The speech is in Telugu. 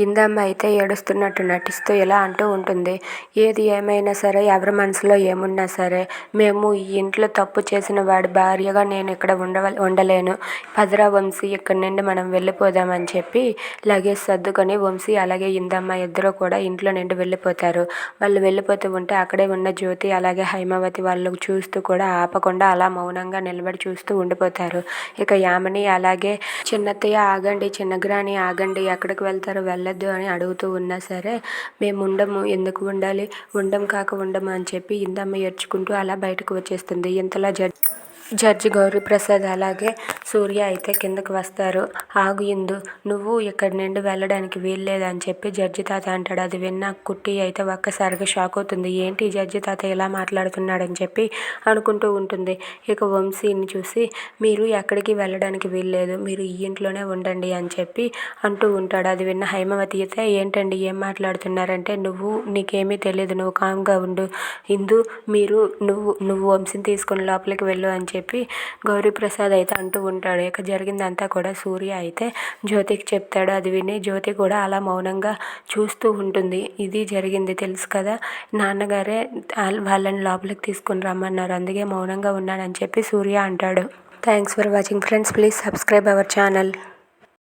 ఇందమ్మ అయితే ఏడుస్తున్నట్టు నటిస్తూ ఇలా అంటూ ఉంటుంది. ఏది ఏమైనా సరే, ఎవరి మనసులో ఏమున్నా సరే, మేము ఈ ఇంట్లో తప్పు చేసిన వాడి భార్యగా నేను ఇక్కడ ఉండలేను. పదరా వంశీ, ఇక్కడి నుండి మనం వెళ్ళిపోదామని చెప్పి లగేజ్ సర్దుకొని వంశీ అలాగే ఇందమ్మ ఇద్దరు కూడా ఇంట్లో నుండి వెళ్ళిపోతారు. వాళ్ళు వెళ్ళిపోతూ ఉంటే అక్కడే ఉన్న జ్యోతి అలాగే హైమావతి వాళ్ళు చూస్తూ కూడా ఆపకుండా అలా మౌనంగా నిలబడి చూస్తూ ఉండిపోతారు. ఇక యామిని అలాగే చిన్నత్తయ్య ఆగండి, చిన్నగ్రాని ఆగండి, ఎక్కడికి వెళ్తారు, వెళ్ళొద్దు అని అడుగుతూ ఉన్నా సరే, మేము ఉండము, ఎందుకు ఉండాలి, ఉండం కాక ఉండము అని చెప్పి ఇందమ్మ ఏడ్చుకుంటూ అలా బయటకు వచ్చేస్తుంది. ఇంతలో జడ్జి గౌరీప్రసాద్ అలాగే సూర్య అయితే కిందకు వస్తారు. ఆగు ఇందు, నువ్వు ఇక్కడి నుండి వెళ్ళడానికి వీల్లేదని చెప్పి జడ్జి తాత అంటాడు. అది విన్న కుట్టి అయితే ఒక్కసారిగా షాక్ అవుతుంది. ఏంటి జడ్జి తాత ఇలా మాట్లాడుతున్నాడని చెప్పి అనుకుంటూ ఉంటుంది. ఇక వంశీని చూసి, మీరు ఎక్కడికి వెళ్ళడానికి వీల్లేదు, మీరు ఈ ఇంట్లోనే ఉండండి అని చెప్పి అంటూ ఉంటాడు. అది విన్న హైమవతి అయితే, ఏంటండి ఏం మాట్లాడుతున్నారంటే, నీకేమీ తెలియదు, నువ్వు కామ్గా ఉండు ఇందు, నువ్వు వంశీని తీసుకొని లోపలికి వెళ్ళు అని చెప్పి గౌరీప్రసాద్ అయితే అంటూ ఉంటాడు. ఇక జరిగిందంతా కూడా సూర్య అయితే జ్యోతికి చెప్తాడు. అది విని జ్యోతి కూడా అలా మౌనంగా చూస్తూ ఉంటుంది. ఇది జరిగింది తెలుసు కదా, నాన్నగారే వాళ్ళని లోపలికి తీసుకుని రమ్మన్నారు, అందుకే మౌనంగా ఉన్నానని చెప్పి సూర్య అంటాడు. Thanks for watching friends, please subscribe our channel.